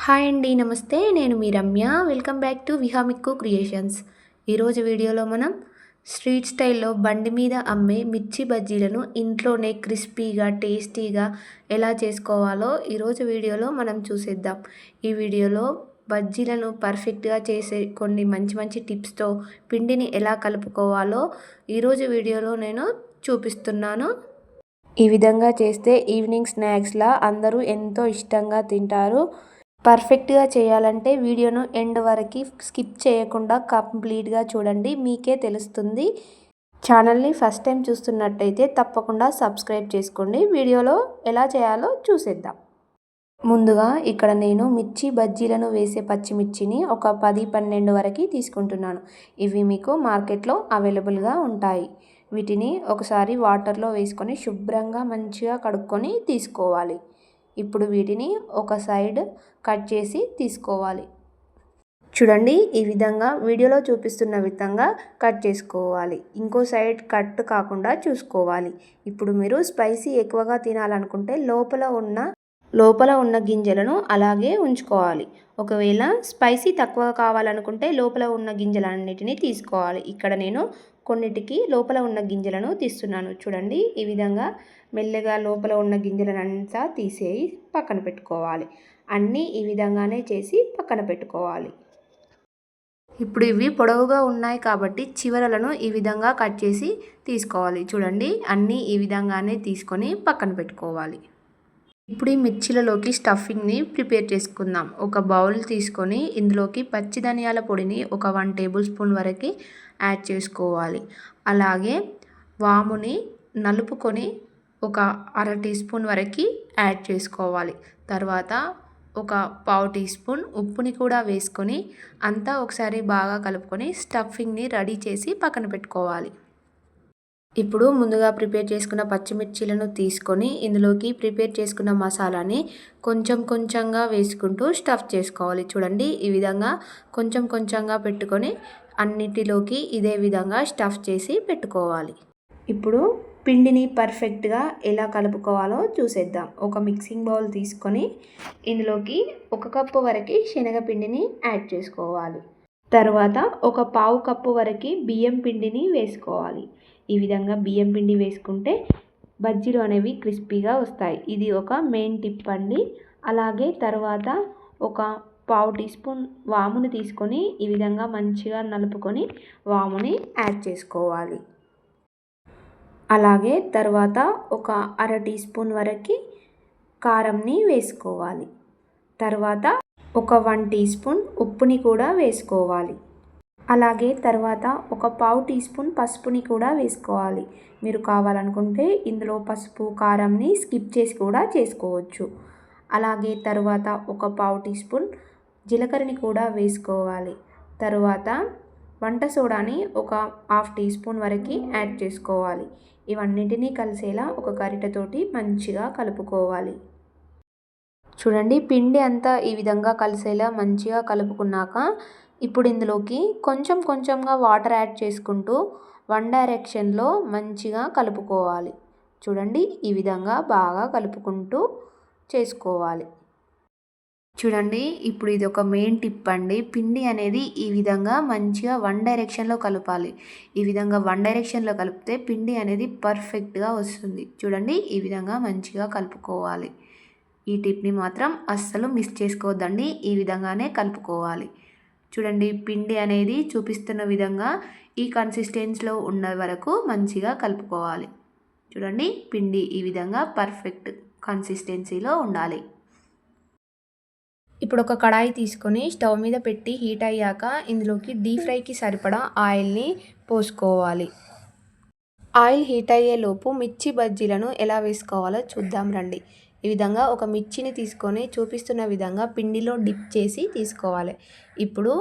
Hi అండి. నమస్తే. నేను మీ రమ్య. వెల్కమ్ బ్యాక్ టు విహామిక్కు క్రియేషన్స్. ఈరోజు వీడియోలో మనం స్ట్రీట్ స్టైల్‌లో బండి మీద అమ్మే మిర్చి బజ్జీలను ఇంట్లోనే క్రిస్పీగా, టేస్టీగా ఎలా చేసుకోవాలో ఈరోజు వీడియోలో మనం చూసేద్దాం. ఈ వీడియోలో బజ్జీలను పర్ఫెక్ట్‌గా చేసే కొన్ని మంచి మంచి టిప్స్‌తో పిండిని ఎలా కలుపుకోవాలో ఈరోజు వీడియోలో నేను చూపిస్తున్నాను. ఈ విధంగా చేస్తే ఈవినింగ్ స్నాక్స్‌లా అందరూ ఎంతో ఇష్టంగా తింటారు. పర్ఫెక్ట్‌గా చేయాలంటే వీడియోను ఎండ్ వరకు స్కిప్ చేయకుండా కంప్లీట్‌గా చూడండి. మీకే తెలుస్తుంది. ఛానల్‌ని ఫస్ట్ టైం చూస్తున్నట్టయితే తప్పకుండా సబ్స్క్రైబ్ చేసుకోండి. వీడియోలో ఎలా చేయాలో చూసేద్దాం. ముందుగా ఇక్కడ నేను మిర్చి బజ్జీలను వేసే పచ్చిమిర్చిని ఒక 10, 12 వరకు తీసుకుంటున్నాను. ఇవి మీకు మార్కెట్లో అవైలబుల్గా ఉంటాయి. వీటిని ఒకసారి వాటర్లో వేసుకొని శుభ్రంగా మంచిగా కడుక్కొని తీసుకోవాలి. ఇప్పుడు వీటిని ఒక సైడ్ కట్ చేసి తీసుకోవాలి. చూడండి, ఈ విధంగా వీడియోలో చూపిస్తున్న విధంగా కట్ చేసుకోవాలి. ఇంకో సైడ్ కట్ కాకుండా చూసుకోవాలి. ఇప్పుడు మీరు స్పైసీ ఎక్కువగా తినాలనుకుంటే లోపల ఉన్న గింజలను అలాగే ఉంచుకోవాలి. ఒకవేళ స్పైసీ తక్కువ కావాలనుకుంటే లోపల ఉన్న గింజలన్నిటిని తీసుకోవాలి. ఇక్కడ నేను కొన్నిటికి లోపల ఉన్న గింజలను తీస్తున్నాను. చూడండి, ఈ విధంగా మెల్లగా లోపల ఉన్న గింజలనంతా తీసేసి పక్కన పెట్టుకోవాలి. అన్నీ ఈ విధంగానే చేసి పక్కన పెట్టుకోవాలి. ఇప్పుడు ఇవి పొడవుగా ఉన్నాయి కాబట్టి చివరలను ఈ విధంగా కట్ చేసి తీసుకోవాలి. చూడండి, అన్నీ ఈ విధంగానే తీసుకొని పక్కన పెట్టుకోవాలి. ఇప్పుడు ఈ మిర్చిలలోకి స్టఫింగ్ని ప్రిపేర్ చేసుకుందాం. ఒక బౌల్ తీసుకొని ఇందులోకి పచ్చి ధనియాల పొడిని ఒక 1 టేబుల్ స్పూన్ వరకు యాడ్ చేసుకోవాలి. అలాగే వాముని నలుపుకొని ఒక అర టీ స్పూన్ వరకు యాడ్ చేసుకోవాలి. తర్వాత ఒక పావు టీ స్పూన్ ఉప్పుని కూడా వేసుకొని అంతా ఒకసారి బాగా కలుపుకొని స్టఫింగ్ని రెడీ చేసి పక్కన పెట్టుకోవాలి. ఇప్పుడు ముందుగా ప్రిపేర్ చేసుకున్న పచ్చిమిర్చిలను తీసుకొని ఇందులోకి ప్రిపేర్ చేసుకున్న మసాలాని కొంచెం కొంచెంగా వేసుకుంటూ స్టఫ్ చేసుకోవాలి. చూడండి, ఈ విధంగా కొంచెం కొంచెంగా పెట్టుకొని అన్నిటిలోకి ఇదే విధంగా స్టఫ్ చేసి పెట్టుకోవాలి. ఇప్పుడు పిండిని పర్ఫెక్ట్గా ఎలా కలుపుకోవాలో చూసేద్దాం. ఒక మిక్సింగ్ బౌల్ తీసుకొని ఇందులోకి 1 కప్పు వరకు శనగపిండిని యాడ్ చేసుకోవాలి. తర్వాత ఒక పావు కప్పు వరకు బియ్యం పిండిని వేసుకోవాలి. ఈ విధంగా బియ్యం పిండి వేసుకుంటే బజ్జీలు అనేవి క్రిస్పీగా వస్తాయి. ఇది ఒక మెయిన్ టిప్ అండి. అలాగే తర్వాత ఒక పావు టీ స్పూన్ వాముని తీసుకొని ఈ విధంగా మంచిగా నలుపుకొని వాముని యాడ్ చేసుకోవాలి. అలాగే తర్వాత ఒక అర టీ స్పూన్ వరకు కారంని వేసుకోవాలి. తర్వాత ఒక 1 టీ స్పూన్ ఉప్పుని కూడా వేసుకోవాలి. అలాగే తర్వాత ఒక పావు టీ స్పూన్ పసుపుని కూడా వేసుకోవాలి. మీరు కావాలనుకుంటే ఇందులో పసుపు, కారంని స్కిప్ చేసి కూడా చేసుకోవచ్చు. అలాగే తర్వాత ఒక పావు టీ స్పూన్ జీలకర్రని కూడా వేసుకోవాలి. తర్వాత వంట సోడాని ఒక హాఫ్ టీ స్పూన్ వరకు యాడ్ చేసుకోవాలి. ఇవన్నిటినీ కలిసేలా ఒక గరిటెతోటి మంచిగా కలుపుకోవాలి. చూడండి, పిండి అంతా ఈ విధంగా కలిసేలా మంచిగా కలుపుకున్నాక ఇప్పుడు ఇందులోకి కొంచెం కొంచెంగా వాటర్ యాడ్ చేసుకుంటూ 1 డైరెక్షన్లో మంచిగా కలుపుకోవాలి. చూడండి, ఈ విధంగా బాగా కలుపుకుంటూ చేసుకోవాలి. చూడండి, ఇప్పుడు ఇది ఒక మెయిన్ టిప్ అండి. పిండి అనేది ఈ విధంగా మంచిగా 1 డైరెక్షన్లో కలపాలి. ఈ విధంగా 1 డైరెక్షన్లో కలిపితే పిండి అనేది పర్ఫెక్ట్గా వస్తుంది. చూడండి, ఈ విధంగా మంచిగా కలుపుకోవాలి. ఈ టిప్ని మాత్రం అస్సలు మిస్ చేసుకోవద్దండి. ఈ విధంగానే కలుపుకోవాలి. చూడండి, పిండి అనేది చూపిస్తున్న విధంగా ఈ కన్సిస్టెన్సీలో ఉన్న వరకు మంచిగా కలుపుకోవాలి. చూడండి, పిండి ఈ విధంగా పర్ఫెక్ట్ కన్సిస్టెన్సీలో ఉండాలి. ఇప్పుడు ఒక కడాయి తీసుకొని స్టవ్ మీద పెట్టి హీట్ అయ్యాక ఇందులోకి డీప్ ఫ్రైకి సరిపడా ఆయిల్ని పోసుకోవాలి. ఆయిల్ హీట్ అయ్యేలోపు మిర్చి బజ్జీలను ఎలా వేసుకోవాలో చూద్దాం రండి. ఈ విధంగా ఒక మిర్చిని తీసుకొని చూపిస్తున్న విధంగా పిండిలో డిప్ చేసి తీసుకోవాలి. ఇప్పుడు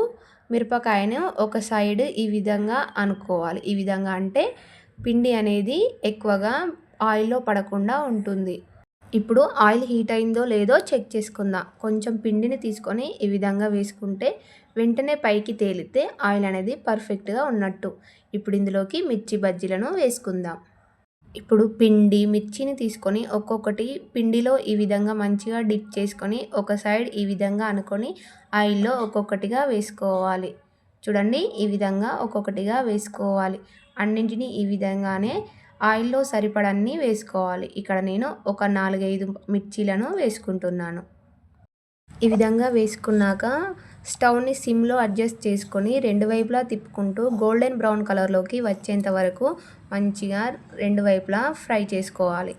మిరపకాయను ఒక సైడ్ ఈ విధంగా అనుకోవాలి. ఈ విధంగా అంటే పిండి అనేది ఎక్కువగా ఆయిల్లో పడకుండా ఉంటుంది. ఇప్పుడు ఆయిల్ హీట్ అయిందో లేదో చెక్ చేసుకుందాం. కొంచెం పిండిని తీసుకొని ఈ విధంగా వేసుకుంటే వెంటనే పైకి తేలితే ఆయిల్ అనేది పర్ఫెక్ట్గా ఉన్నట్టు. ఇప్పుడు ఇందులోకి మిర్చి బజ్జీలను వేసుకుందాం. ఇప్పుడు మిర్చిని తీసుకొని ఒక్కొక్కటి పిండిలో ఈ విధంగా మంచిగా డిప్ చేసుకొని ఒక సైడ్ ఈ విధంగా అనుకొని ఆయిల్లో ఒక్కొక్కటిగా వేసుకోవాలి. చూడండి ఈ విధంగా ఒక్కొక్కటిగా వేసుకోవాలి. అన్నింటినీ ఈ విధంగానే ఆయిల్లో సరిపడన్ని వేసుకోవాలి. ఇక్కడ నేను ఒక 4, 5 మిర్చీలను వేసుకుంటున్నాను. ఈ విధంగా వేసుకున్నాక స్టవ్ని సిమ్లో అడ్జస్ట్ చేసుకొని రెండు వైపులా తిప్పుకుంటూ గోల్డెన్ బ్రౌన్ కలర్లోకి వచ్చేంత వరకు మంచిగా రెండు వైపులా ఫ్రై చేసుకోవాలి.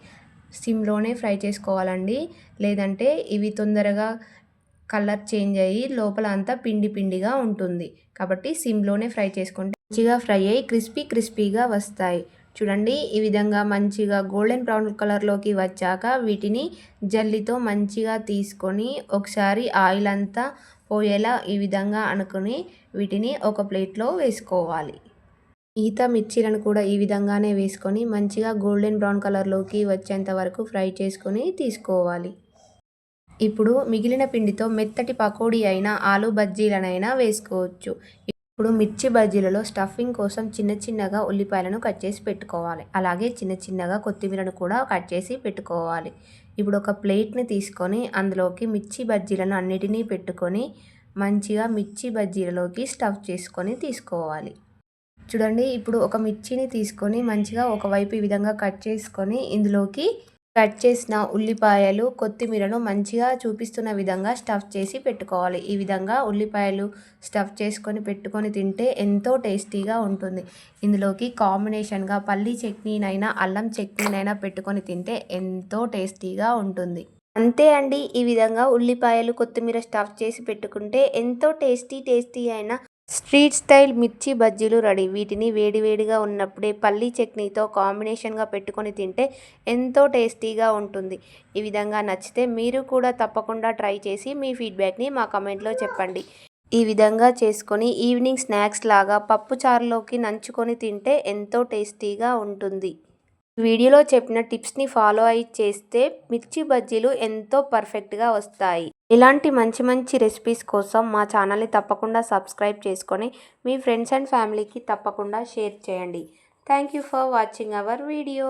సిమ్లోనే ఫ్రై చేసుకోవాలండి, లేదంటే ఇవి తొందరగా కలర్ చేంజ్ అయ్యి లోపల అంతా పిండిగా ఉంటుంది. కాబట్టి సిమ్లోనే ఫ్రై చేసుకుంటే మంచిగా ఫ్రై అయ్యి క్రిస్పీగా వస్తాయి. చూడండి ఈ విధంగా మంచిగా గోల్డెన్ బ్రౌన్ కలర్లోకి వచ్చాక వీటిని జల్లితో మంచిగా తీసుకొని ఒకసారి ఆయిల్ అంతా పోయేలా ఈ విధంగా అనుకుని వీటిని ఒక ప్లేట్లో వేసుకోవాలి. మిగతా మిర్చీలను కూడా ఈ విధంగానే వేసుకొని మంచిగా గోల్డెన్ బ్రౌన్ కలర్లోకి వచ్చేంత వరకు ఫ్రై చేసుకొని తీసుకోవాలి. ఇప్పుడు మిగిలిన పిండితో మెత్తటి పకోడీ అయినా ఆలు బజ్జీలనైనా వేసుకోవచ్చు. ఇప్పుడు మిర్చి బజ్జీలలో స్టఫింగ్ కోసం చిన్నగా ఉల్లిపాయలను కట్ చేసి పెట్టుకోవాలి. అలాగే చిన్నగా కొత్తిమీరను కూడా కట్ చేసి పెట్టుకోవాలి. ఇప్పుడు ఒక ప్లేట్ని తీసుకొని అందులోకి మిర్చి బజ్జీలను అన్నిటినీ పెట్టుకొని మంచిగా మిర్చి బజ్జీలలోకి స్టఫ్ చేసుకొని తీసుకోవాలి. చూడండి ఇప్పుడు ఒక మిర్చిని తీసుకొని మంచిగా ఒకవైపు ఈ విధంగా కట్ చేసుకొని ఇందులోకి కట్ చేసిన ఉల్లిపాయలు, కొత్తిమీరను మంచిగా చూపిస్తున్న విధంగా స్టఫ్ చేసి పెట్టుకోవాలి. ఈ విధంగా ఉల్లిపాయలు స్టఫ్ చేసుకొని పెట్టుకొని తింటే ఎంతో టేస్టీగా ఉంటుంది. ఇందులోకి కాంబినేషన్గా పల్లీ చట్నీనైనా అల్లం చట్నీనైనా పెట్టుకొని తింటే ఎంతో టేస్టీగా ఉంటుంది. అంతే అండి, ఈ విధంగా ఉల్లిపాయలు, కొత్తిమీర స్టఫ్ చేసి పెట్టుకుంటే ఎంతో టేస్టీ అయిన స్ట్రీట్ స్టైల్ మిర్చి బజ్జీలు రెడీ. వీటిని వేడిగా ఉన్నప్పుడే పల్లీ చట్నీతో కాంబినేషన్గా పెట్టుకొని తింటే ఎంతో టేస్టీగా ఉంటుంది. ఈ విధంగా నచ్చితే మీరు కూడా తప్పకుండా ట్రై చేసి మీ ఫీడ్బ్యాక్ని మా కామెంట్లో చెప్పండి. ఈ విధంగా చేసుకొని ఈవినింగ్ స్నాక్స్ లాగా పప్పుచారులోకి నంచుకొని తింటే ఎంతో టేస్టీగా ఉంటుంది. వీడియోలో చెప్పిన టిప్స్ని ఫాలో అయ్యి చేస్తే మిర్చి బజ్జీలు ఎంతో పర్ఫెక్ట్గా వస్తాయి. ఇలాంటి మంచి రెసిపీస్ కోసం మా ఛానల్ని తప్పకుండా సబ్స్క్రైబ్ చేసుకొని మీ ఫ్రెండ్స్ అండ్ ఫ్యామిలీకి తప్పకుండా షేర్ చేయండి. Thank you for watching our video.